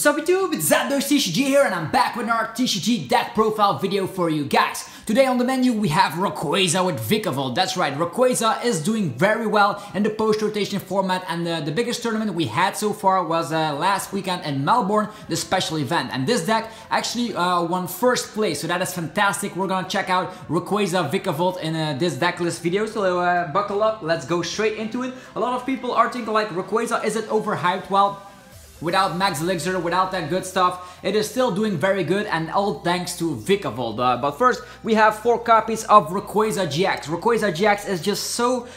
What's up YouTube, it's TCG here and I'm back with another TCG deck profile video for you guys. Today on the menu we have Rayquaza with Vikavolt. That's right, Rayquaza is doing very well in the post-rotation format, and the biggest tournament we had so far was last weekend in Melbourne, the special event. And this deck actually won first place, so that is fantastic. We're gonna check out Rayquaza Vikavolt in this deck list video, so buckle up, let's go straight into it. A lot of people are thinking like, Rayquaza, is it overhyped? Well, without Max Elixir, without that good stuff, it is still doing very good, and all thanks to Vikavolt. But first, we have 4 copies of Rayquaza-GX. Rayquaza-GX is just so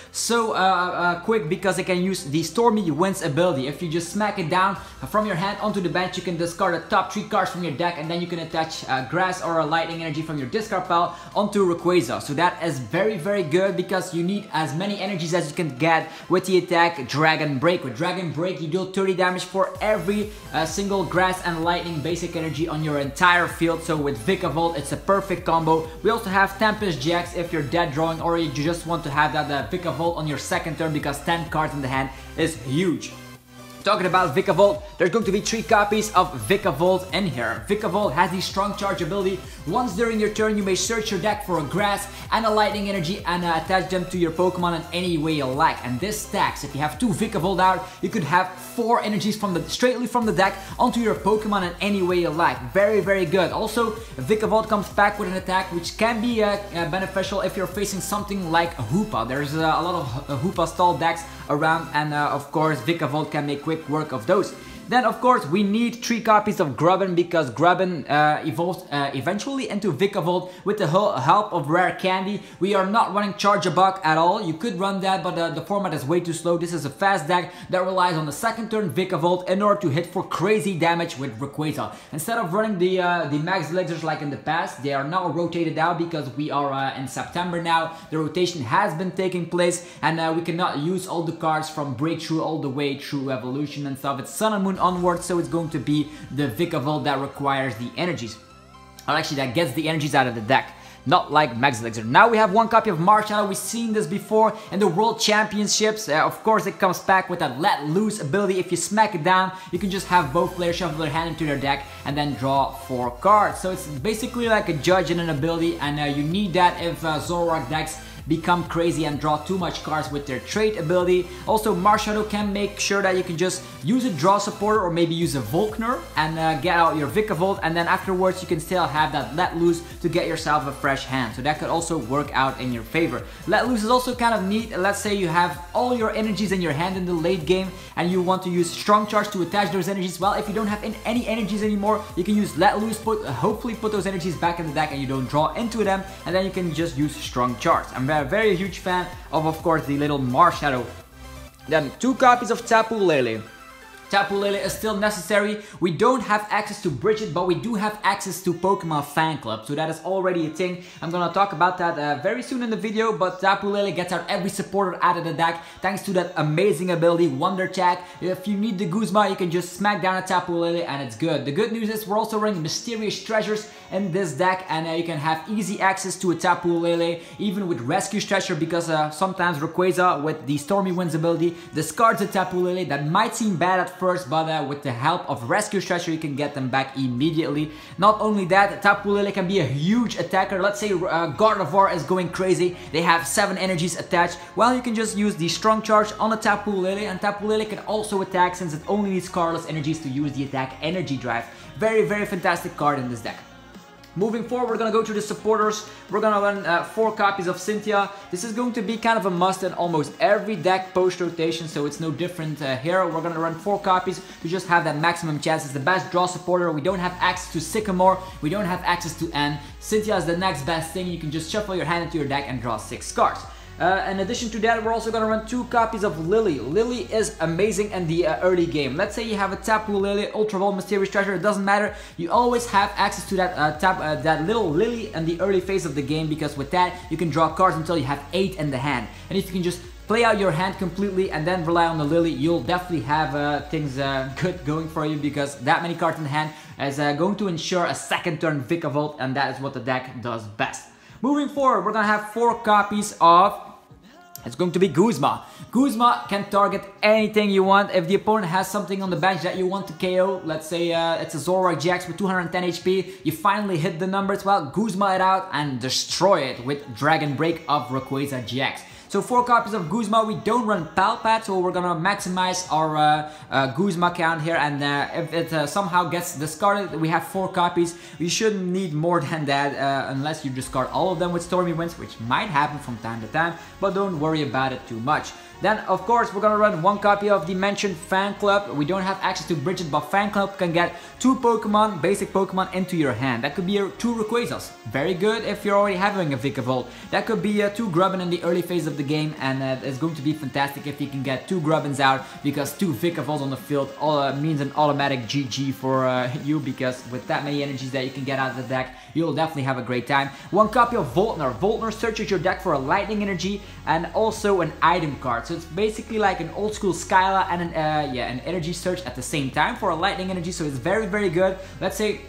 quick because it can use the Stormy Winds ability. If you just smack it down from your hand onto the bench, you can discard the top 3 cards from your deck, and then you can attach Grass or a Lightning Energy from your discard pile onto Rayquaza. So that is very good because you need as many energies as you can get with the attack Dragon Break. With Dragon Break, you deal 30 damage for every single Grass and Lightning basic energy on your entire field. So with Vikavolt, it's a perfect combo. We also have Tempest GX if you're dead drawing or you just want to have that Vikavolt on your second turn because 10 cards in the hand is huge. Talking about Vikavolt, there's going to be 3 copies of Vikavolt in here. Vikavolt has the strong charge ability. Once during your turn, you may search your deck for a Grass and a Lightning Energy and attach them to your Pokemon in any way you like. And this stacks. If you have 2 Vikavolt out, you could have 4 energies straightly from the deck onto your Pokemon in any way you like. Very good. Also, Vikavolt comes back with an attack which can be beneficial if you're facing something like Hoopa. There's a lot of Hoopa stall decks around, and of course Vikavolt can make quick work of those. Then of course we need 3 copies of Grubbin because Grubbin evolves eventually into Vikavolt with the help of Rare Candy. We are not running Charge a Buck at all. You could run that, but the format is way too slow. This is a fast deck that relies on the second turn Vikavolt in order to hit for crazy damage with Rayquaza. Instead of running the Max Elixirs like in the past, they are now rotated out because we are in September now. The rotation has been taking place, and we cannot use all the cards from Breakthrough all the way through Evolution and stuff. It's Sun and Moon onwards, so it's going to be the Vikavolt that requires the energies, or actually that gets the energies out of the deck, not like Max Elixir. Now we have 1 copy of Marshadow. We've seen this before in the World Championships. Of course, it comes back with that Let Loose ability. If you smack it down, you can just have both players shuffle their hand into their deck and then draw 4 cards. So it's basically like a judge and an ability, and you need that if Zoroark decks become crazy and draw too much cards with their trait ability. Also, Marshadow can make sure that you can just use a draw supporter or maybe use a Volkner and get out your Vikavolt, and then afterwards you can still have that Let Loose to get yourself a fresh hand. So that could also work out in your favor. Let Loose is also kind of neat. Let's say you have all your energies in your hand in the late game and you want to use Strong Charge to attach those energies. Well, if you don't have any energies anymore, you can use Let Loose, hopefully put those energies back in the deck and you don't draw into them, and then you can just use Strong Charge. I'm a very huge fan of course, the little Marshadow. Then 2 copies of Tapu Lele. Tapu Lele is still necessary. We don't have access to Bridget, but we do have access to Pokemon Fan Club, so that is already a thing. I'm gonna talk about that very soon in the video, but Tapu Lele gets out every supporter out of the deck thanks to that amazing ability, Wonder Tag. If you need the Guzma, you can just smack down a Tapu Lele and it's good. The good news is we're also running Mysterious Treasures in this deck, and you can have easy access to a Tapu Lele, even with Rescue Treasure, because sometimes Rayquaza with the Stormy Winds ability discards a Tapu Lele. That might seem bad at first, but with the help of Rescue Treasure you can get them back immediately. Not only that, Tapu Lele can be a huge attacker. Let's say Gardevoir is going crazy, they have 7 energies attached. Well, you can just use the Strong Charge on a Tapu Lele, and Tapu Lele can also attack since it only needs colorless energies to use the attack Energy Drive. Very fantastic card in this deck. Moving forward, we're gonna go to the supporters. We're gonna run 4 copies of Cynthia. This is going to be kind of a must in almost every deck post-rotation, so it's no different here. We're gonna run 4 copies to just have that maximum chance. It's the best draw supporter. We don't have access to Sycamore. We don't have access to N. Cynthia is the next best thing. You can just shuffle your hand into your deck and draw 6 cards. In addition to that, we're also going to run 2 copies of Lillie. Lillie is amazing in the early game. Let's say you have a Tapu Lele, Ultra Ball, Mysterious Treasure, it doesn't matter. You always have access to that little Lillie in the early phase of the game, because with that you can draw cards until you have 8 in the hand. And if you can just play out your hand completely and then rely on the Lillie, you'll definitely have things good going for you, because that many cards in the hand is going to ensure a second turn Vikavolt, and that is what the deck does best. Moving forward, we're going to have 4 copies of It's going to be Guzma. Guzma can target anything you want. If the opponent has something on the bench that you want to KO, let's say it's a Zoroark GX with 210 HP, you finally hit the numbers, well, Guzma it out and destroy it with Dragon Break of Rayquaza-GX. So 4 copies of Guzma. We don't run Palpat, so we're gonna maximize our Guzma count here, and if it somehow gets discarded, we have 4 copies. We shouldn't need more than that unless you discard all of them with Stormy Winds, which might happen from time to time, but don't worry about it too much. Then, of course, we're gonna run 1 copy of the mentioned Fan Club. We don't have access to Bridget, but Fan Club can get 2 Pokemon, basic Pokemon, into your hand. That could be 2 Rayquazas. Very good if you're already having a Vikavolt. That could be 2 Grubbin in the early phase of the game, and it's going to be fantastic if you can get 2 Grubbins out, because 2 Vikavolts on the field means an automatic GG for you, because with that many energies that you can get out of the deck, you'll definitely have a great time. 1 copy of Volkner. Volkner searches your deck for a lightning energy and also an item card. So it's basically like an old school Skyla and an energy search at the same time for a lightning energy. So it's very, very good. Let's say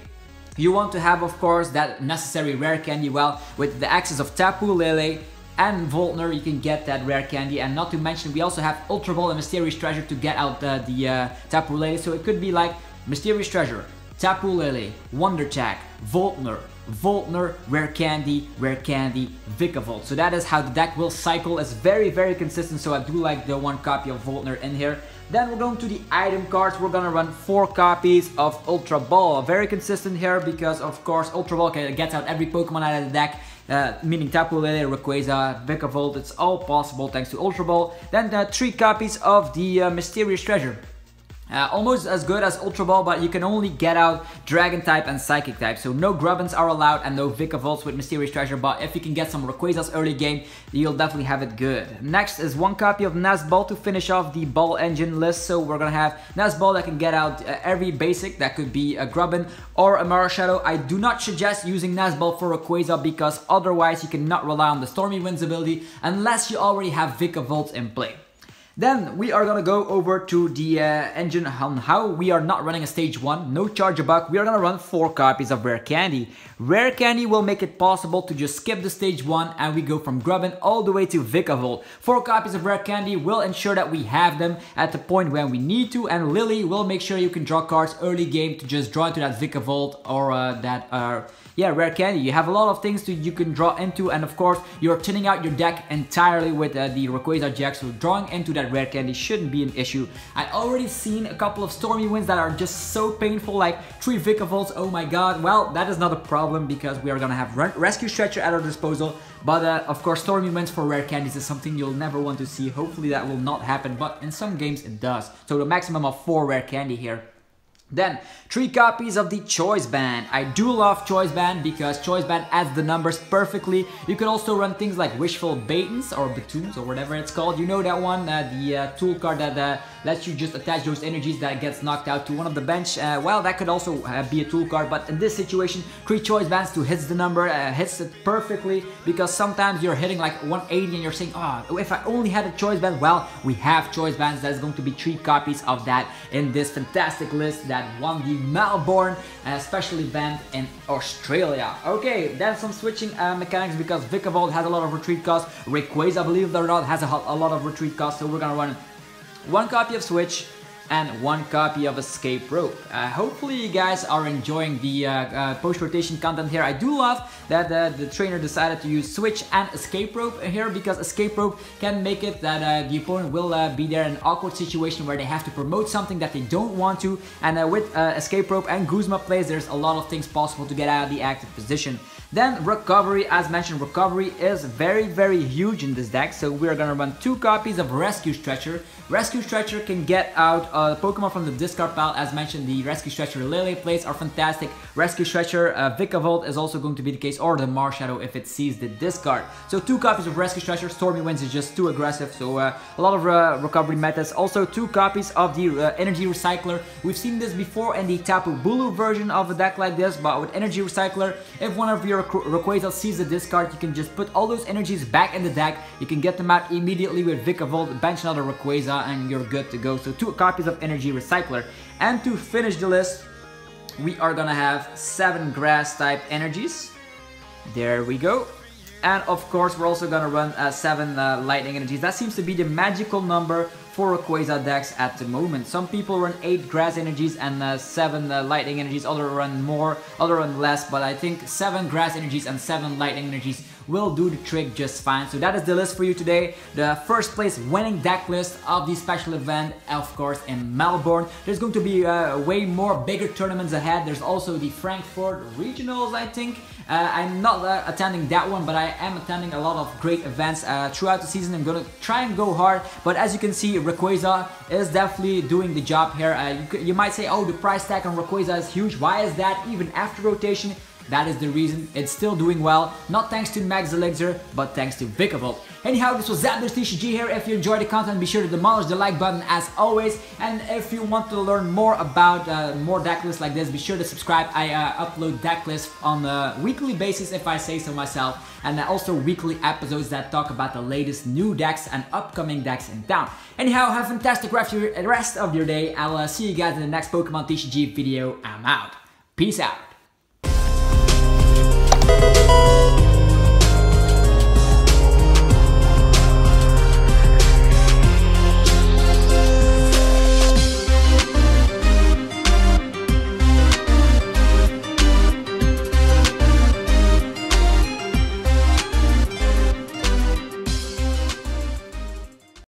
you want to have, of course, that necessary rare candy. Well, with the access of Tapu Lele and Volkner, you can get that rare candy. And not to mention, we also have Ultra Ball and Mysterious Treasure to get out the Tapu Lele. So it could be like Mysterious Treasure, Tapu Lele, Wonder Tag, Volkner, rare candy, Vikavolt. So that is how the deck will cycle. It's very, very consistent, so I do like the 1 copy of Volkner in here. Then we're going to the item cards. We're gonna run 4 copies of Ultra Ball. Very consistent here because, of course, Ultra Ball gets out every Pokemon out of the deck. Meaning Tapu Lele, Rayquaza, Vikavolt. It's all possible thanks to Ultra Ball. Then 3 copies of the Mysterious Treasure. Almost as good as Ultra Ball, but you can only get out Dragon type and Psychic type. So no Grubbins are allowed and no Vikavolts with Mysterious Treasure, but if you can get some Rayquazas early game, you'll definitely have it good. Next is 1 copy of Nazball to finish off the Ball Engine list. So we're gonna have Nazball that can get out every basic. That could be a Grubbin or a Marshadow. I do not suggest using Nazball for Rayquaza because otherwise you cannot rely on the Stormy Winds ability unless you already have Vikavolts in play. Then we are gonna go over to the engine on how we are not running a stage 1, no charge a buck. We are gonna run 4 copies of Rare Candy. Rare Candy will make it possible to just skip the stage 1 and we go from Grubbin all the way to Vikavolt. 4 copies of Rare Candy will ensure that we have them at the point when we need to, and Lillie will make sure you can draw cards early game to just draw into that Vikavolt or Rare Candy. You have a lot of things you can draw into, and of course you're thinning out your deck entirely with the Rayquaza-GX, so drawing into that Rare Candy shouldn't be an issue. I already seen a couple of Stormy Winds that are just so painful, like 3 Vikavolts, oh my god. Well, that is not a problem because we are gonna have Rescue Stretcher at our disposal, but of course Stormy Winds for Rare Candies is something you'll never want to see. Hopefully that will not happen, but in some games it does. So the maximum of 4 Rare Candy here. Then 3 copies of the Choice Band. I do love Choice Band because Choice Band adds the numbers perfectly. You can also run things like Wishful Baitons or Batoons or whatever it's called. You know that one, the tool card that lets you just attach those energies that gets knocked out to one of the bench. Well, that could also be a tool card, but in this situation, 3 Choice Bands to hits the number, hits it perfectly, because sometimes you're hitting like 180 and you're saying, oh, if I only had a Choice Band. Well, we have Choice Bands. There's going to be 3 copies of that in this fantastic list that won the Melbourne special event in Australia. Okay, then some switching mechanics because Vikavolt has a lot of retreat costs. Rayquaza, believe it or not, has a lot of retreat costs, so we're gonna run 1 copy of Switch and 1 copy of Escape Rope. Hopefully you guys are enjoying the post-rotation content here. I do love that the trainer decided to use Switch and Escape Rope here, because Escape Rope can make it that the opponent will be there in an awkward situation where they have to promote something that they don't want to, and with Escape Rope and Guzma plays, there's a lot of things possible to get out of the active position. Then Recovery, as mentioned, Recovery is very, very huge in this deck, so we're gonna run 2 copies of Rescue Stretcher. Rescue Stretcher can get out Pokemon from the discard pile. As mentioned, the Rescue Stretcher Lele plays are fantastic. Rescue Stretcher Vikavolt is also going to be the case, or the Marshadow if it sees the discard. So 2 copies of Rescue Stretcher. Stormy Winds is just too aggressive, so a lot of recovery methods. Also 2 copies of the Energy Recycler. We've seen this before in the Tapu Bulu version of a deck like this, but with Energy Recycler, if one of your Rayquaza sees the discard, you can just put all those energies back in the deck. You can get them out immediately with Vikavolt, bench another Rayquaza, and you're good to go. So 2 copies of Energy Recycler. And to finish the list, we are gonna have 7 grass type energies. There we go. And of course, we're also gonna run 7 lightning energies. That seems to be the magical number for Rayquaza decks at the moment. Some people run 8 grass energies and 7 lightning energies, others run more, others run less, but I think 7 grass energies and 7 lightning energies will do the trick just fine. So that is the list for you today. The first place winning deck list of the special event, of course, in Melbourne. There's going to be way more bigger tournaments ahead. There's also the Frankfurt Regionals, I think. I'm not attending that one, but I am attending a lot of great events throughout the season. I'm gonna try and go hard, but as you can see, Rayquaza is definitely doing the job here. You might say, oh, the price tag on Rayquaza is huge. Why is that? Even after rotation, that is the reason. It's still doing well, not thanks to Max Elixir, but thanks to Vikavolt. Anyhow, this was Zapdos TCG here. If you enjoyed the content, be sure to demolish the like button as always. And if you want to learn more about more deck lists like this, be sure to subscribe. I upload deck lists on a weekly basis, if I say so myself. And also weekly episodes that talk about the latest new decks and upcoming decks in town. Anyhow, have a fantastic rest of your day. I'll see you guys in the next Pokemon TCG video. I'm out. Peace out.